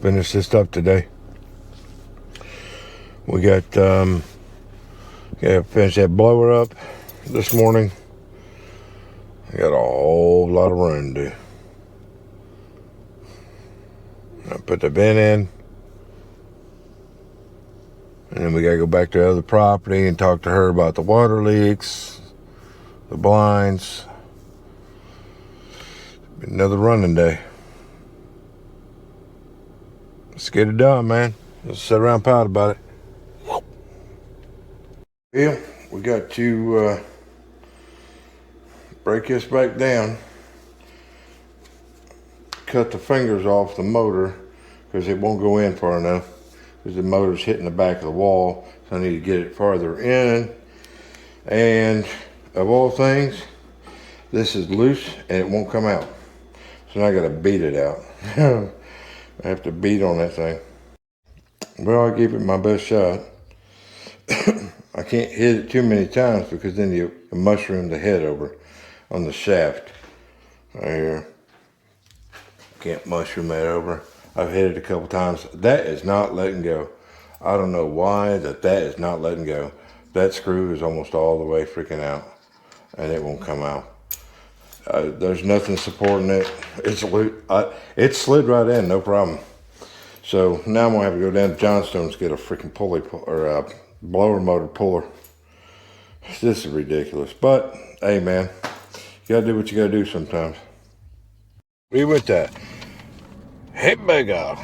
finish this up today. We got finish that blower up this morning. I got a whole lot of running to do. I put the vent in, and then we gotta go back to the other property and talk to her about the water leaks, the blinds. Another running day. Let's get it done, man. Let's sit around and pout about it. Well, we got to break this back down, cut the fingers off the motor because it won't go in far enough because the motor's hitting the back of the wall, so I need to get it farther in. And of all things, this is loose and it won't come out, so now I gotta beat it out. I have to beat on that thing. Well, I gave it my best shot. I can't hit it too many times because then you mushroom the head over on the shaft. Right here. Can't mushroom that over. I've hit it a couple times. That is not letting go. I don't know why that is not letting go. That screw is almost all the way freaking out and it won't come out. There's nothing supporting it. It slid right in, no problem. So now I'm gonna have to go down to Johnstone's to get a freaking pulley or a blower motor puller. This is ridiculous, but hey, man, you gotta do what you gotta do sometimes. We went that. Hey, big off.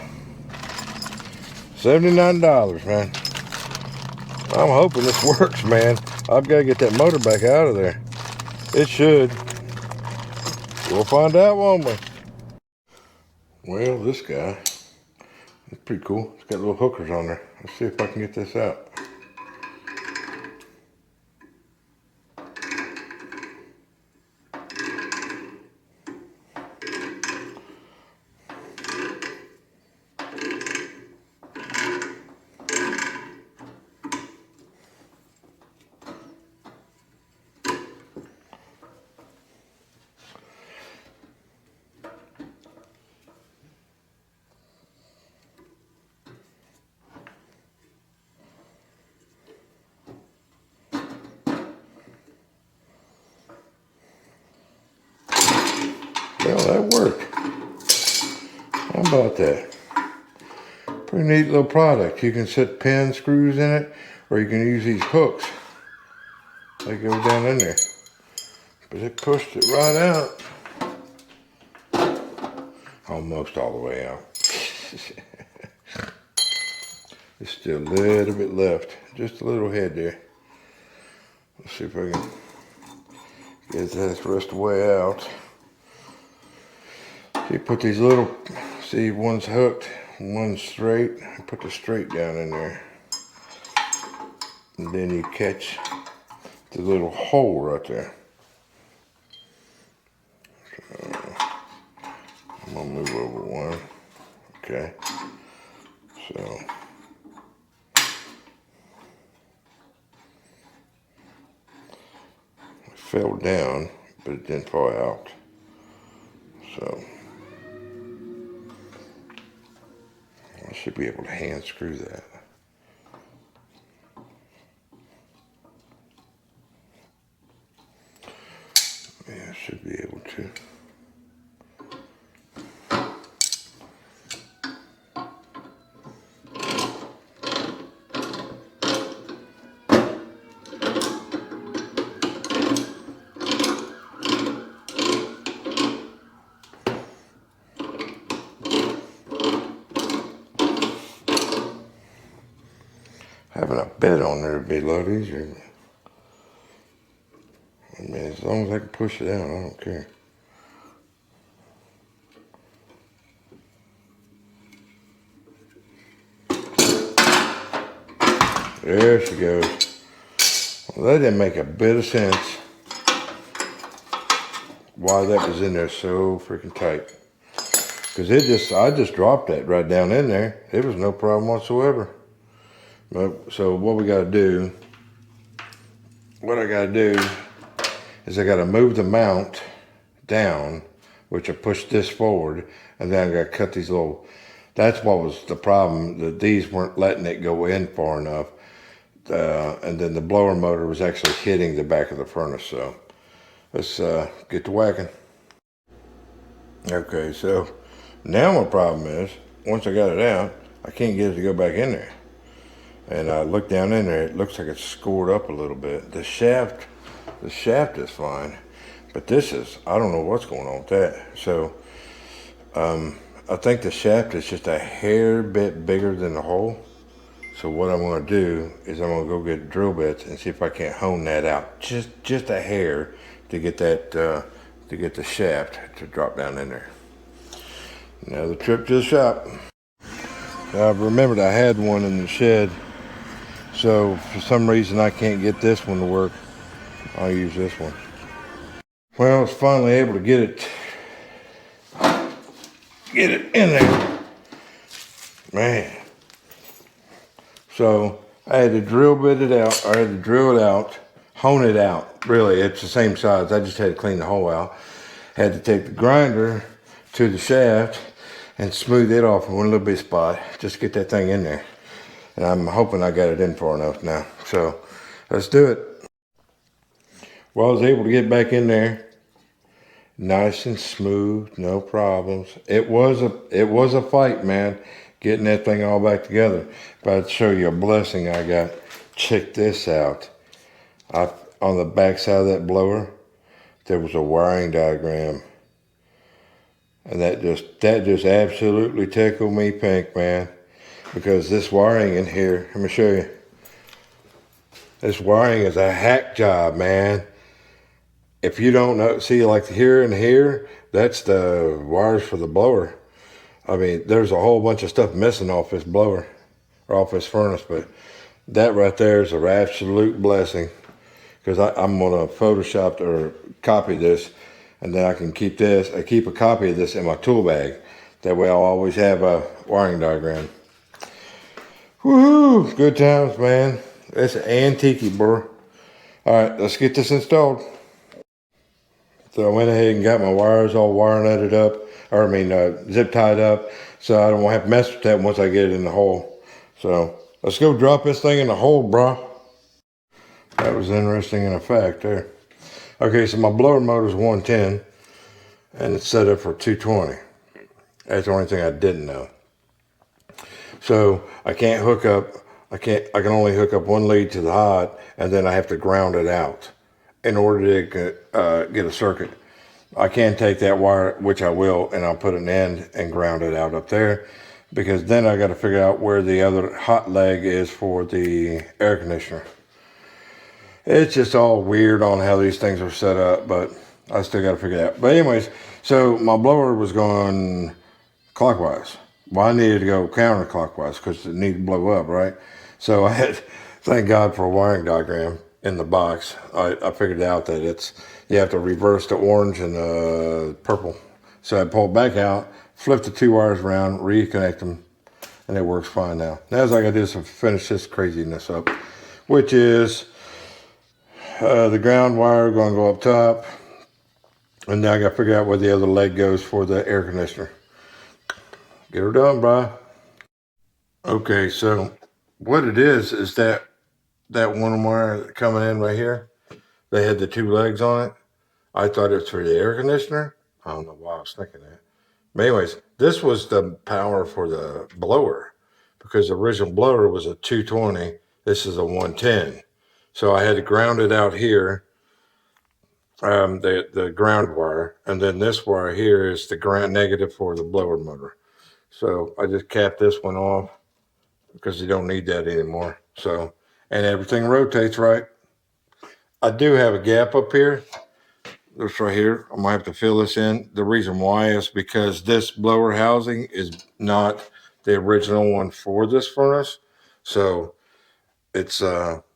$79, man. I'm hoping this works, man. I've got to get that motor back out of there. It should. We'll find out, won't we? Well, this guy is pretty cool. It's got little hookers on there. Let's see if I can get this out. Well, that worked. How about that? Pretty neat little product. You can set pin screws in it, or you can use these hooks. They go down in there. But it pushed it right out. Almost all the way out. There's still a little bit left. Just a little head there. Let's see if I can get this rest of the way out. You put these little, see, one's hooked, one's straight. Put the straight down in there. And then you catch the little hole right there. So, I'm gonna move over one. Okay. So. It fell down, but it didn't fall out. So. I should be able to hand screw that. Yeah, I should be able to. Having a bed on there would be a lot easier. I mean, as long as I can push it out, I don't care. There she goes. Well, that didn't make a bit of sense why that was in there so freaking tight. Because I just dropped that right down in there. It was no problem whatsoever. So what we got to do, what I got to do is I got to move the mount down, which I push this forward, and then I got to cut these little That's what was the problem, that these weren't letting it go in far enough. And then the blower motor was actually hitting the back of the furnace. So let's get to whacking. Okay, so now my problem is, once I got it out, I can't get it to go back in there. And I look down in there, it looks like it's scored up a little bit. The shaft is fine, but this is, I don't know what's going on with that. So I think the shaft is just a hair bit bigger than the hole. So what I'm gonna do is I'm gonna go get drill bits and see if I can't hone that out just a hair to get that to get the shaft to drop down in there. Now the trip to the shop. Now I've remembered I had one in the shed, so for some reason I can't get this one to work. I'll use this one. Well, I was finally able to get it in there, man. So I had to drill bit it out. I had to drill it out, hone it out. Really, it's the same size. I just had to clean the hole out. Had to take the grinder to the shaft and smooth it off in one little bit spot, just get that thing in there. And I'm hoping I got it in far enough now. So let's do it. Well, I was able to get back in there, nice and smooth, no problems. It was a fight, man, getting that thing all back together. But I'd show you a blessing I got. Check this out. On the back side of that blower, there was a wiring diagram. And that just absolutely tickled me pink, man. Because this wiring in here, let me show you. This wiring is a hack job, man. If you don't know, see, like here and here, that's the wires for the blower. I mean, there's a whole bunch of stuff missing off this blower, or off this furnace, but that right there is an absolute blessing. Because I'm gonna Photoshop or copy this, and then I can keep this. I keep a copy of this in my tool bag. That way I'll always have a wiring diagram. Woohoo! Good times, man. It's antique, bro. All right, let's get this installed. So I went ahead and got my wires all wire nutted up, or zip tied up, so I don't have to mess with that once I get it in the hole. So let's go drop this thing in the hole, brah. That was interesting in effect there. Okay, so my blower motor is 110, and it's set up for 220. That's the only thing I didn't know. So I can't hook up, I can only hook up one lead to the hot, and then I have to ground it out in order to get a circuit. I can take that wire, which I will, and I'll put an end and ground it out up there, because then I got to figure out where the other hot leg is for the air conditioner. It's just all weird on how these things are set up, but I still got to figure it out. But anyways, so my blower was going clockwise. Well, I needed to go counterclockwise because it needed to blow up, right? So I had, thank God for a wiring diagram in the box. I figured out that you have to reverse the orange and the purple. So I pulled back out, flipped the two wires around, reconnect them, and it works fine now. Now all I got to do is finish this craziness up, which is the ground wire going to go up top, and now I got to figure out where the other leg goes for the air conditioner. Get her done, bro. Okay, so what it is that one wire coming in right here, they had the two legs on it. I thought it was for the air conditioner. I don't know why I was thinking that. But anyways, this was the power for the blower, because the original blower was a 220. This is a 110. So I had to ground it out here, the ground wire, and then this wire here is the ground negative for the blower motor. So I just capped this one off because you don't need that anymore. So, and everything rotates right. I do have a gap up here. This right here, I might have to fill this in. The reason why is because this blower housing is not the original one for this furnace. So it's,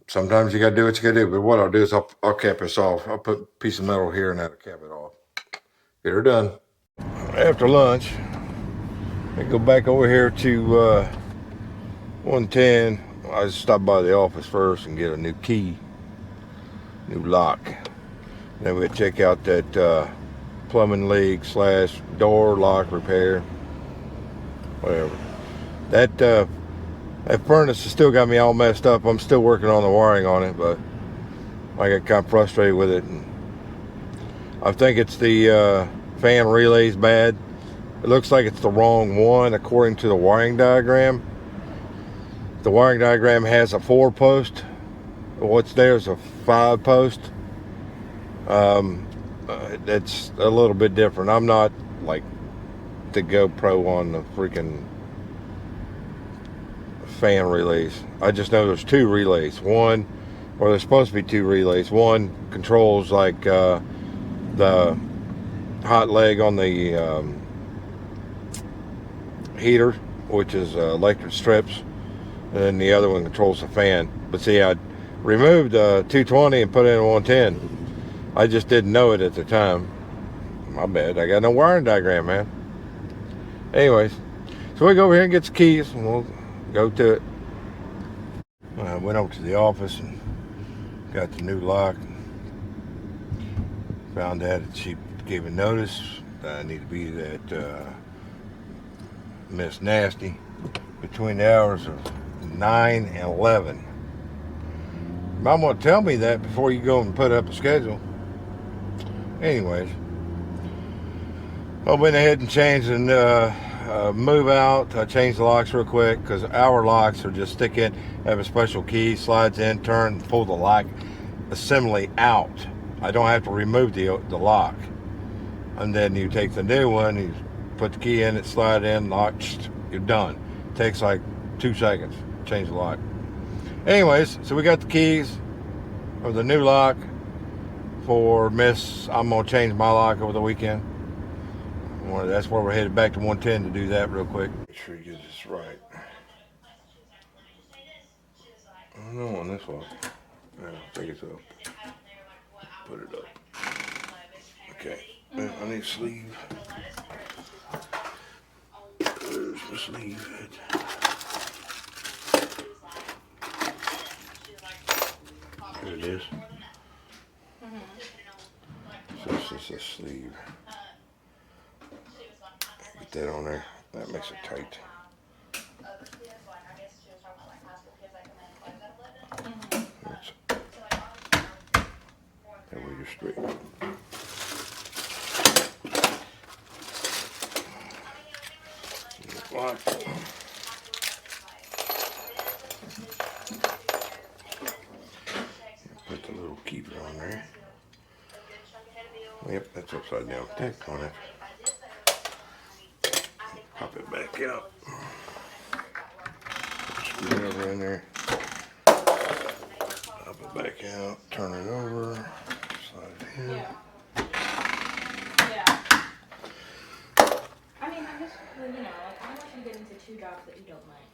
sometimes you gotta do what you gotta do. But what I'll do is I'll cap this off. I'll put a piece of metal here and that'll cap it off. Get her done. After lunch, I go back over here to 110. I just stopped by the office first and get a new key, new lock. Then we'll check out that plumbing leak / door lock repair, whatever. That furnace has still got me all messed up. I'm still working on the wiring on it, but I get kind of frustrated with it. And I think it's the fan relay's bad. It looks like it's the wrong one according to the wiring diagram. The wiring diagram has a 4-post. What's there is a 5-post. It's a little bit different. I'm not like the GoPro on the freaking fan relays. I just know there's 2 relays. One, or there's supposed to be 2 relays. One controls like the hot leg on the heater, which is electric strips, and then the other one controls the fan. But see, I removed 220 and put in a 110. I just didn't know it at the time. My bad. I got no wiring diagram, man. Anyways, so we go over here and get the keys, and we'll go to it. I went over to the office and got the new lock. Found out that she gave a notice that I need to be at Miss Nasty between the hours of 9 and 11. Mom won't tell me that before you go and put up a schedule. Anyways, I went ahead and changed and move out. I changed the locks real quick because our locks are just stick in, have a special key, slides in, turn, pull the lock assembly out. I don't have to remove the lock. And then you take the new one, you put the key in it, slide in, lock, you're done. It takes like 2 seconds, change the lock. Anyways, so we got the keys of the new lock for Miss. I'm gonna change my lock over the weekend. That's where we're headed back to 110 to do that real quick. Make sure you get this right. I don't know on this one. Yeah, I think it's up. Put it up. Okay. I need a sleeve. There's the sleeve head. Here it is. So this is a sleeve. Get that on there. That makes it tight. That way you're straight. Lock. Put the little keeper on there. Yep, that's upside down. Tack on it. Pop it back out. Screw it over in there. Pop it back out. Turn it over. Slide it in. Yeah. I mean, I'm just, you know, like, I don't want you to get into 2 jobs that you don't like.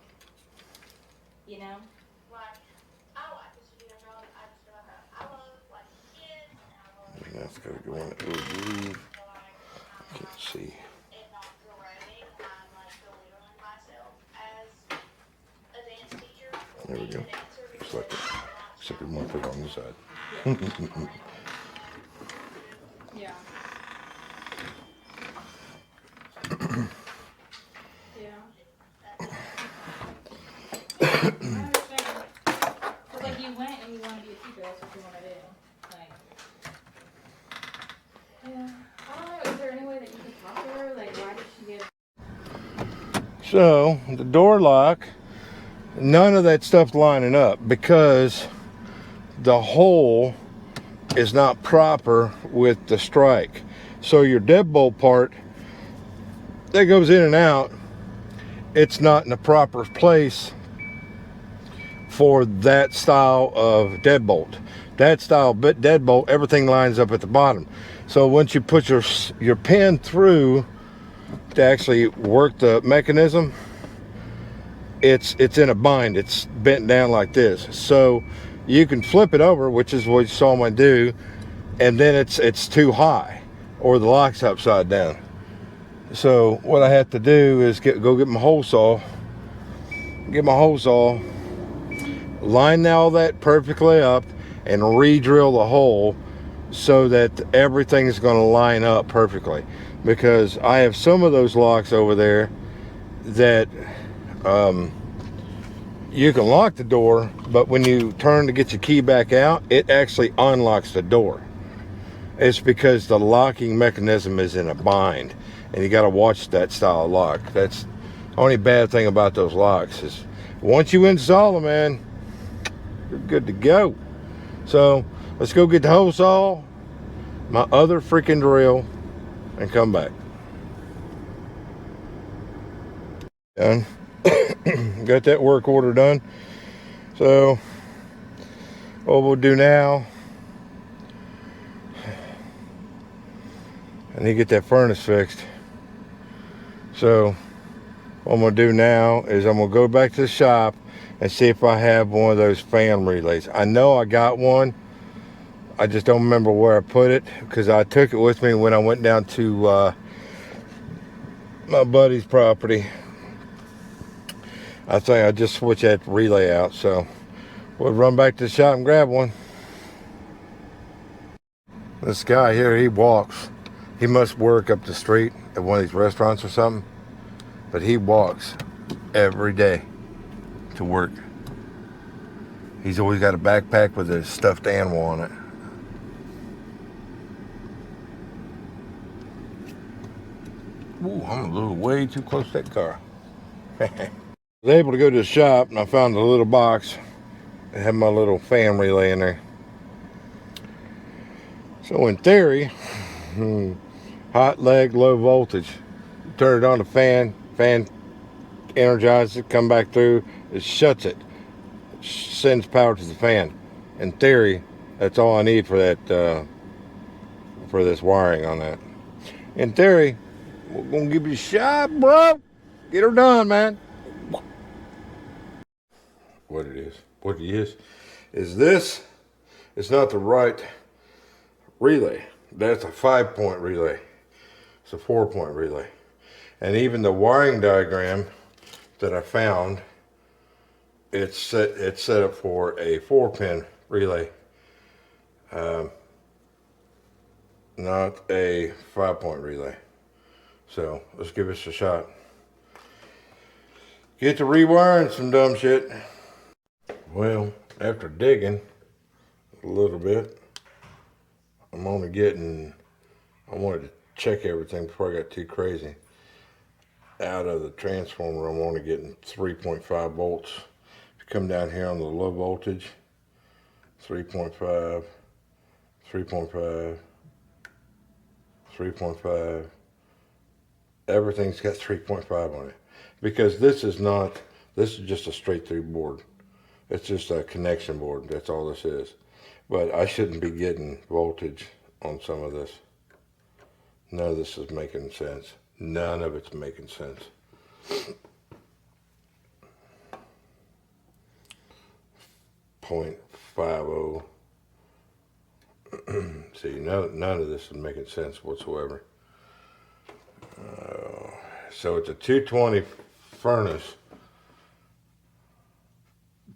You know? And that's got to go in that little groove. I can't see. There we go. Just like that. Except we want to put it on the side. Yeah. I understand. Because, like, you went and you want to be a teacher, that's what you want to do. Like, yeah. I don't know, is there any way that you can talk to her? Like, why did she give... So, the door lock, none of that stuff's lining up because the hole is not proper with the strike. So your deadbolt part that goes in and out, it's not in the proper place for that style of deadbolt. That style deadbolt, everything lines up at the bottom. So once you put your pin through to actually work the mechanism, it's in a bind. It's bent down like this. So you can flip it over, which is what you saw me do, and then it's too high, or the lock's upside down. So what I have to do is go get my hole saw, line all that perfectly up, and re-drill the hole so that everything's going to line up perfectly. Because I have some of those locks over there that you can lock the door, but when you turn to get your key back out, it actually unlocks the door. It's because the locking mechanism is in a bind, and you got to watch that style of lock. That's the only bad thing about those locks is once you install them, man, you're good to go. So let's go get the hole saw, my other freaking drill, and come back. Done. Got that work order done. So what we'll do now, I need to get that furnace fixed. So what I'm gonna do now is I'm gonna go back to the shop and see if I have one of those fan relays. I know I got one. I just don't remember where I put it because I took it with me when I went down to my buddy's property. I think I just switched that relay out, so we'll run back to the shop and grab one. This guy here, he walks. He must work up the street at one of these restaurants or something, but he walks every day to work. He's always got a backpack with a stuffed animal on it. Ooh, I'm a little way too close to that car. I was able to go to the shop and I found a little box that had my little fan relay in there. So in theory, hot leg, low voltage. You turn it on the fan energizes it, come back through, it shuts it. It sends power to the fan. In theory, that's all I need for that, for this wiring on that. In theory, we're gonna give you a shot, bro. Get her done, man. What it is this, it's not the right relay. That's a 5-point relay. It's a 4-point relay. And even the wiring diagram that I found, it's set up for a 4-pin relay, not a 5-point relay. So let's give this a shot. Get to rewiring some dumb shit. Well, after digging a little bit, I wanted to check everything before I got too crazy. Out of the transformer, I'm only getting 3.5 volts. If you come down here on the low voltage, 3.5, 3.5, 3.5. Everything's got 3.5 on it. Because this is just a straight through board. It's just a connection board, that's all this is. But I shouldn't be getting voltage on some of this. None of this is making sense. None of it's making sense. .50. See, none of this is making sense whatsoever. So it's a 220 furnace,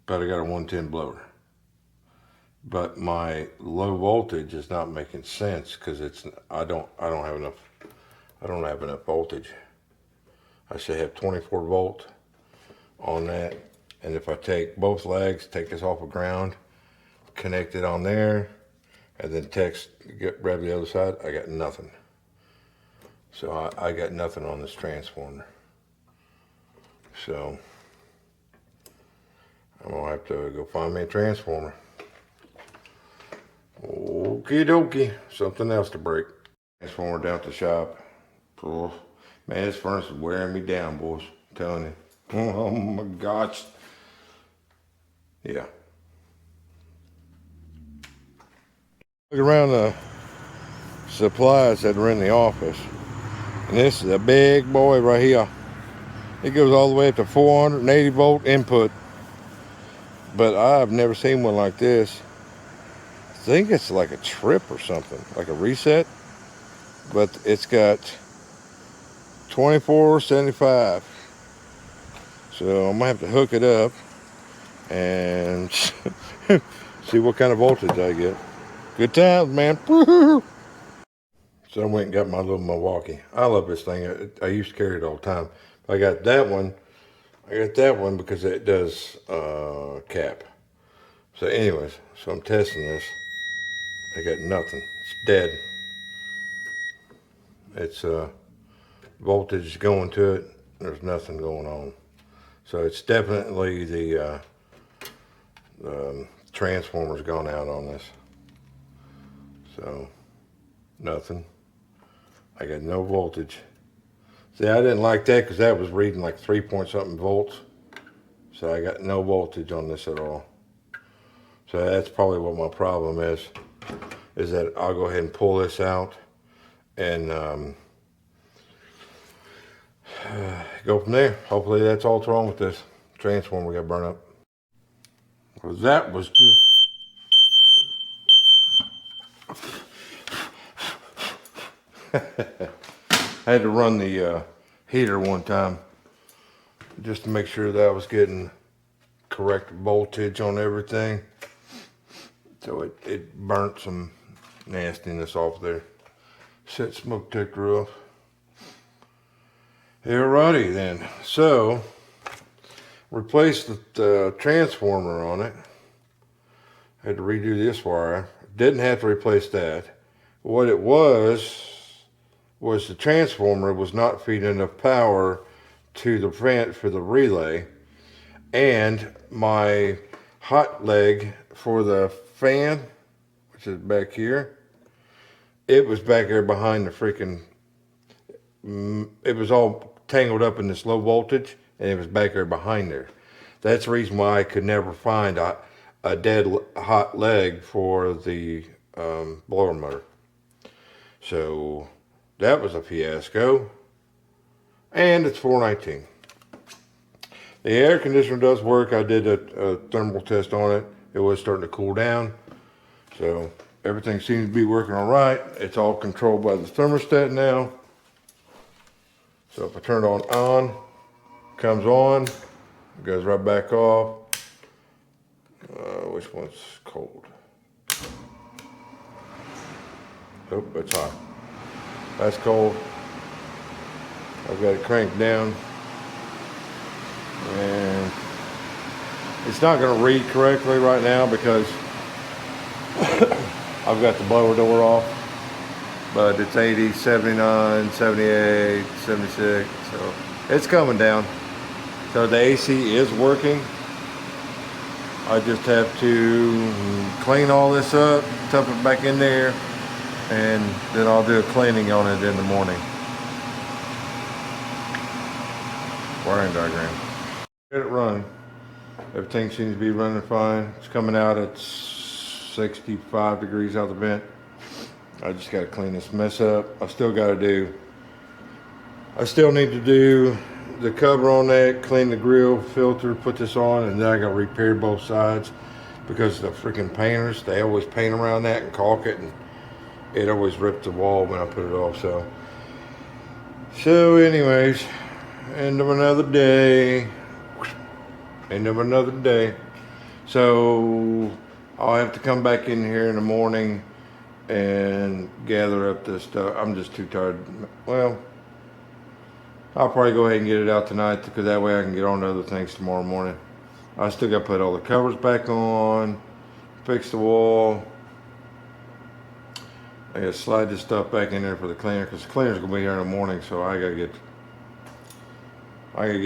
but I got a 110 blower. But my low voltage is not making sense because I don't have enough voltage. I should have 24 volt on that, and if I take both legs, take this off of ground, connect it on there, and then grab the other side, I got nothing. So I got nothing on this transformer. So I'm gonna have to go find me a transformer. Okie dokie, something else to break. Transformer down at the shop. Oh, man, this furnace is wearing me down, boys. I'm telling you. Oh my gosh. Yeah. Look around the supplies that are in the office. And this is a big boy right here. It goes all the way up to 480 volt input. But I've never seen one like this. I think it's like a trip or something, like a reset. But it's got 2475. So I'm gonna have to hook it up and see what kind of voltage I get. Good times, man. So I went and got my little Milwaukee. I love this thing. I used to carry it all the time. I got that one I got that one because it does cap. So anyways, so I'm testing this. I got nothing. It's dead. It's voltage going to it. There's nothing going on. So it's definitely the transformer's gone out on this. So nothing. I got no voltage. See, I didn't like that because that was reading like 3 point something volts. So I got no voltage on this at all. So that's probably what my problem is that I'll go ahead and pull this out and go from there. Hopefully that's all that's wrong with this transformer got burned up. Well, that was just I had to run the heater one time just to make sure that I was getting correct voltage on everything. So it burnt some nastiness off there. Set smoke detector off. Alrighty then. So replaced the transformer on it. Had to redo this wire. Didn't have to replace that. What it was the transformer was not feeding enough power to the fan for the relay, and my hot leg for the fan, which is back here, it was back there behind the freaking, it was all tangled up in this low voltage, and it was back there behind there. That's the reason why I could never find a dead hot leg for the blower motor. So that was a fiasco. And it's 419. The air conditioner does work. I did a thermal test on it. It was starting to cool down. So everything seems to be working all right. It's all controlled by the thermostat now. So if I turn it on, comes on, it goes right back off. Which one's cold? Oh, that's hot. That's cold. I've got it cranked down. And it's not going to read correctly right now because I've got the blower door off. But it's 80, 79, 78, 76. So it's coming down. So the AC is working. I just have to clean all this up, tuck it back in there, and then I'll do a cleaning on it in the morning. Wiring diagram. Get it running. Everything seems to be running fine. It's coming out at 65 degrees out the vent. I just got to clean this mess up. I still need to do the cover on that, clean the grill filter, put this on, and then I got to repair both sides because the freaking painters, they always paint around that and caulk it, and it always ripped the wall when I put it off. So anyways, end of another day. End of another day. So I'll have to come back in here in the morning and gather up this stuff. I'm just too tired. Well, I'll probably go ahead and get it out tonight because that way I can get on to other things tomorrow morning. I still got to put all the covers back on, fix the wall. I got to slide this stuff back in there for the cleaner because the cleaner's gonna be here in the morning. So I gotta get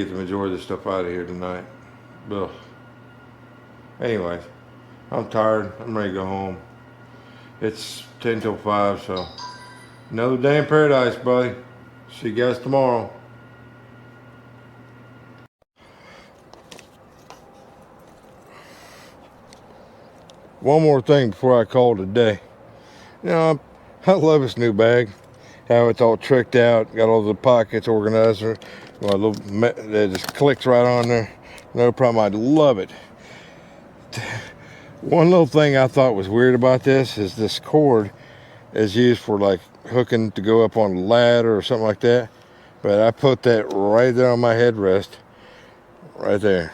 the majority of this stuff out of here tonight. Ugh. Anyways, I'm tired. I'm ready to go home. It's 10 till 5, so another day in paradise, buddy. See you guys tomorrow. One more thing before I call it a day. You know, I love this new bag. How it's all tricked out, got all the pockets organized. Well, it just clicks right on there. No problem. I love it. One little thing I thought was weird about this is this cord is used for like hooking to go up on a ladder or something like that. But I put that right there on my headrest, right there.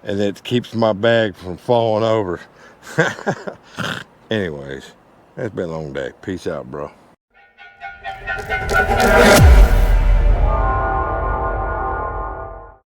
And it keeps my bag from falling over. Anyways, it's been a long day. Peace out, bro.